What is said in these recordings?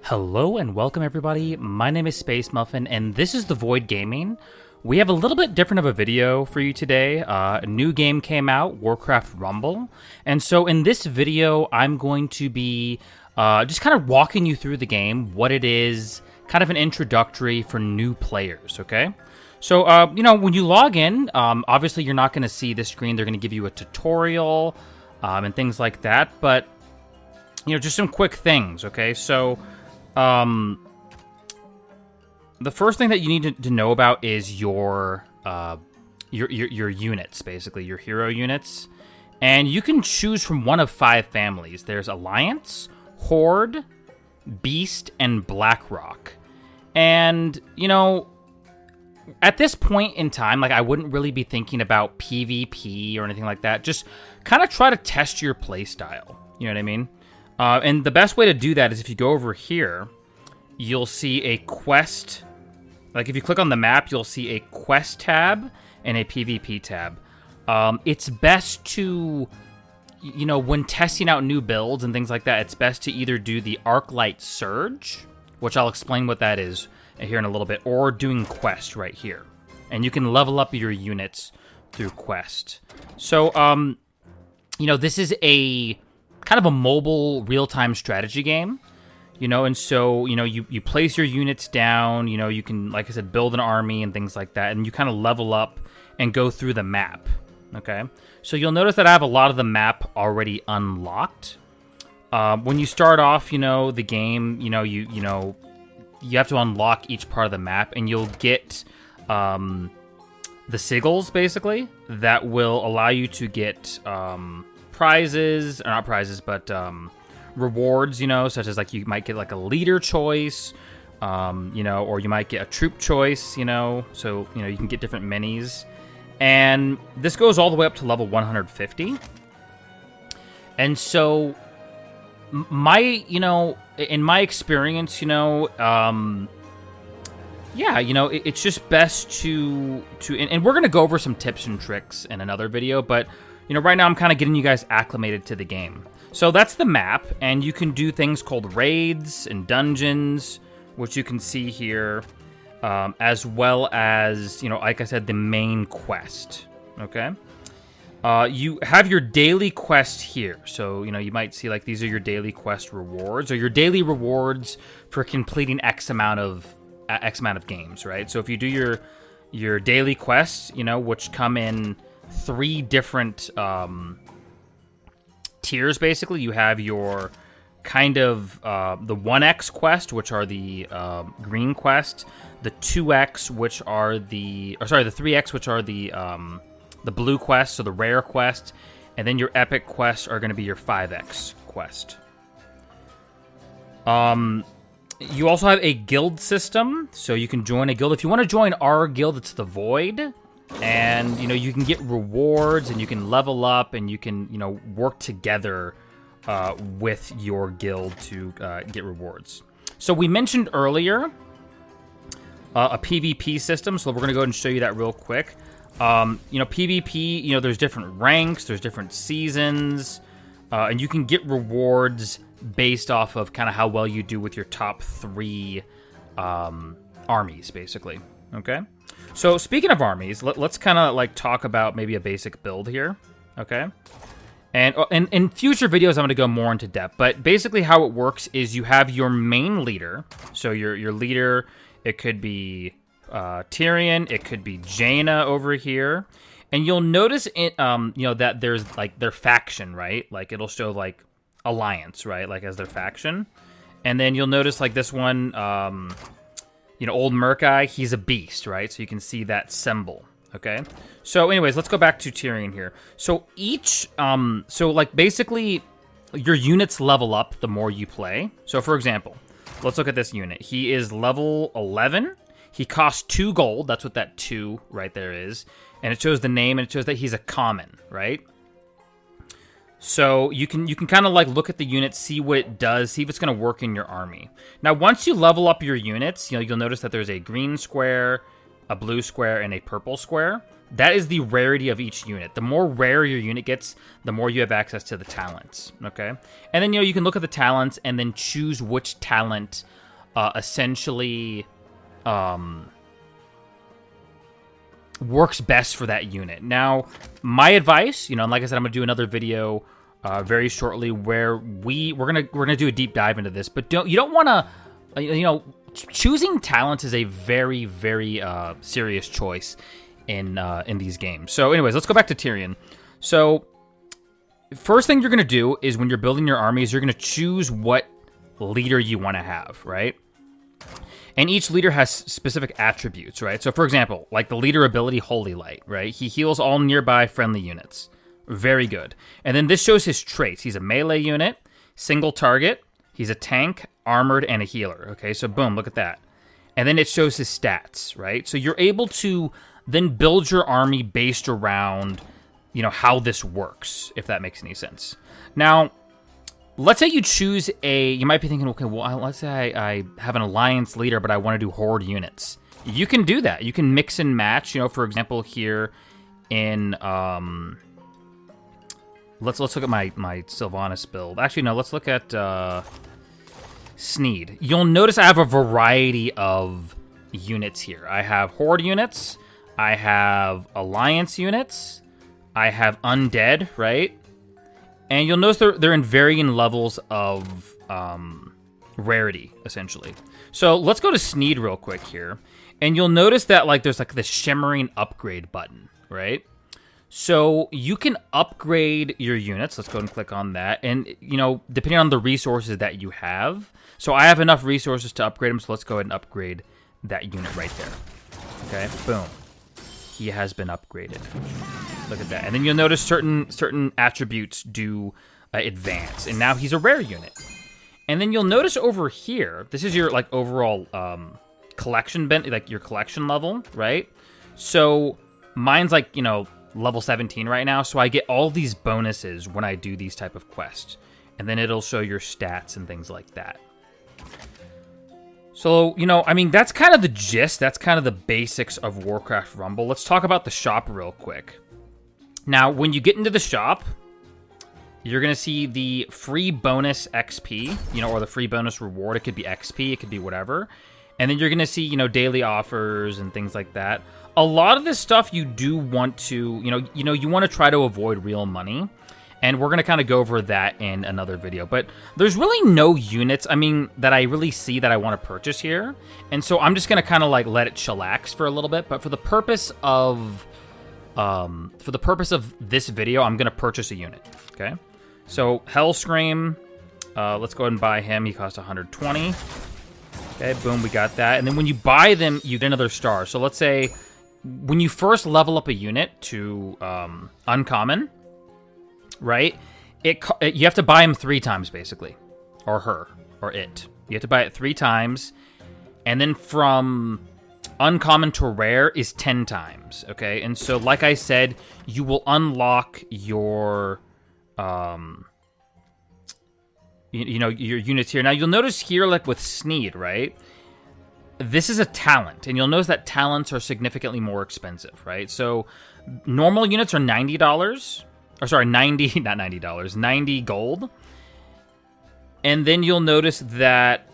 Hello and welcome everybody, my name is Space Muffin and this is the Void Gaming. We have a little bit different of a video for you today. A new game came out, Warcraft Rumble. And so in this video, I'm going to be just kind of walking you through the game, what it is, kind of an introductory for new players, okay? So, when you log in, obviously you're not going to see this screen. They're going to give you a tutorial and things like that. But, just some quick things, okay? So, the first thing that you need to know about is your units, basically, your hero units. And you can choose from one of 5 families. There's Alliance, Horde, Beast, and Blackrock. And, at this point in time, I wouldn't really be thinking about PvP or anything like that. Just kind of try to test your playstyle. You know what I mean? And the best way to do that is if you go over here, you'll see a quest. If you click on the map, you'll see a quest tab and a PvP tab. It's best to, when testing out new builds and things like that, it's best to either do the Arclight Surge, which I'll explain what that is here in a little bit, or doing quest right here. And you can level up your units through quest. So, this is a kind of a mobile real-time strategy game, and so, you place your units down, you can, like I said, build an army and things like that, and you kind of level up and go through the map, okay? So you'll notice that I have a lot of the map already unlocked. When you start off, the game, you have to unlock each part of the map, and you'll get the sigils, basically, that will allow you to get prizes, or not prizes, but rewards, such as, you might get, a leader choice, or you might get a troop choice, so, you can get different minis. And this goes all the way up to level 150. And so, in my experience, it's just best to and we're going to go over some tips and tricks in another video, but, right now I'm kind of getting you guys acclimated to the game. So that's the map, and you can do things called raids and dungeons, which you can see here, as well as, like I said, the main quest, okay? You have your daily quest here. So, you might see, these are your daily quest rewards, or your daily rewards for completing X amount of games, right? So if you do your daily quests, which come in 3 different tiers, basically. You have your kind of the 1x quest, which are the green quest, the 2x, which are the 3x, which are the blue quest, so the rare quest, and then your epic quests are going to be your 5x quest. You also have a guild system, so you can join a guild. If you want to join our guild, it's the Void. And, you can get rewards, and you can level up, and you can, work together with your guild to get rewards. So we mentioned earlier a PvP system, so we're going to go ahead and show you that real quick. PvP, there's different ranks, there's different seasons, and you can get rewards based off of kind of how well you do with your top 3 armies, basically. Okay? So, speaking of armies, let's kind of, talk about maybe a basic build here, okay? And in future videos, I'm going to go more into depth, but basically how it works is you have your main leader. So, your leader, it could be Tyrion, it could be Jaina over here, and you'll notice, that there's, their faction, right? It'll show, Alliance, right? As their faction. And then you'll notice, this one, Old Merkai, he's a beast, right? So you can see that symbol, okay? So anyways, let's go back to Tyrion here. So each, basically, your units level up the more you play. So for example, let's look at this unit. He is level 11. He costs 2 gold. That's what that 2 right there is. And it shows the name, and it shows that he's a common, right? So you can kind of look at the unit, see what it does, see if it's going to work in your army. Now, once you level up your units, you'll notice that there's a green square, a blue square, and a purple square. That is the rarity of each unit. The more rare your unit gets, the more you have access to the talents, okay? And then, you can look at the talents and then choose which talent essentially works best for that unit. Now, my advice, and like I said, I'm going to do another video very shortly where we're gonna do a deep dive into this, but you don't want to, choosing talents is a very, very serious choice in these games. So anyways, let's go back to Tyrion. So first thing you're going to do is when you're building your armies, you're going to choose what leader you want to have, right? And each leader has specific attributes, right? So for example, like the leader ability, Holy Light, right? He heals all nearby friendly units. Very good. And then this shows his traits. He's a melee unit, single target, he's a tank, armored, and a healer. Okay, so boom, look at that. And then it shows his stats, right? So you're able to then build your army based around, how this works, if that makes any sense. Now, let's say you choose you might be thinking, okay, well, let's say I have an alliance leader, but I want to do horde units. You can do that. You can mix and match, for example, here in, let's look at my Sylvanas build. Actually, no, let's look at, Sneed. You'll notice I have a variety of units here. I have horde units, I have alliance units, I have undead, right? And you'll notice they're in varying levels of rarity, essentially. So let's go to Sneed real quick here, and you'll notice that there's this shimmering upgrade button, right? So you can upgrade your units. Let's go ahead and click on that. And, depending on the resources that you have. So I have enough resources to upgrade them, so let's go ahead and upgrade that unit right there. Okay, boom. He has been upgraded. Look at that. And then you'll notice certain attributes do advance. And now he's a rare unit. And then you'll notice over here, this is your overall collection, your collection level, right? So mine's level 17 right now, so I get all these bonuses when I do these type of quests. And then it'll show your stats and things like that. So, that's kind of the gist. That's kind of the basics of Warcraft Rumble. Let's talk about the shop real quick. Now, when you get into the shop, you're going to see the free bonus XP, or the free bonus reward. It could be XP, it could be whatever. And then you're going to see, daily offers and things like that. A lot of this stuff you do want to, you want to try to avoid real money. And we're going to kind of go over that in another video. But there's really no units, that I really see that I want to purchase here. And so I'm just going to kind of let it chillax for a little bit. But for the purpose of this video, I'm going to purchase a unit. Okay. So Hellscream, let's go ahead and buy him. He costs 120. Okay, boom, we got that. And then when you buy them, you get another star. So let's say when you first level up a unit to uncommon, right? You have to buy him 3 times, basically. Or her. Or it. You have to buy it 3 times. And then from uncommon to rare is 10 times, okay? And so, like I said, you will unlock your, your units here. Now, you'll notice here, with Sneed, right? This is a talent. And you'll notice that talents are significantly more expensive, right? So, normal units are $90. Or sorry, 90, not $90, 90 gold. And then you'll notice that,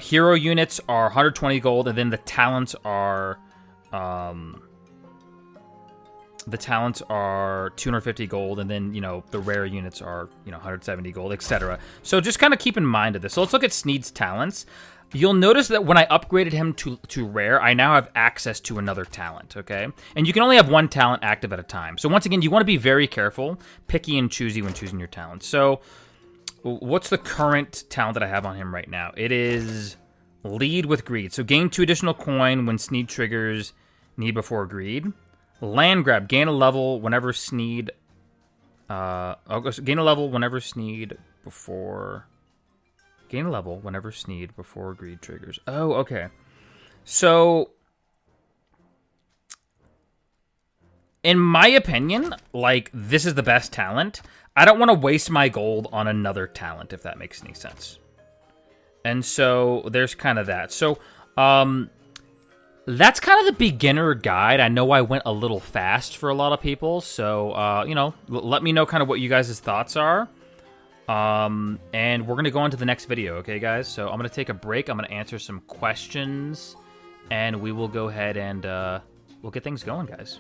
hero units are 120 gold, and then the talents are, 250 gold, and then, the rare units are, 170 gold, etc. So just kind of keep in mind of this. So let's look at Sneed's talents. You'll notice that when I upgraded him to rare, I now have access to another talent, okay? And you can only have 1 talent active at a time. So once again, you want to be very careful, picky and choosy when choosing your talents. So what's the current talent that I have on him right now? It is Lead with Greed. So gain 2 additional coin when Sneed triggers Need before Greed. Land Grab. Gain a level whenever Sneed... gain a level whenever Sneed before... Gain a level whenever Sneed before Greed triggers. Oh, okay. So, in my opinion, this is the best talent. I don't want to waste my gold on another talent, if that makes any sense. And so, there's kind of that. So, That's kind of the beginner guide. I know I went a little fast for a lot of people, so, you know, let me know kind of what you guys' thoughts are. And we're going to go on to the next video, okay, guys? So I'm going to take a break. I'm going to answer some questions, and we will go ahead and we'll get things going, guys.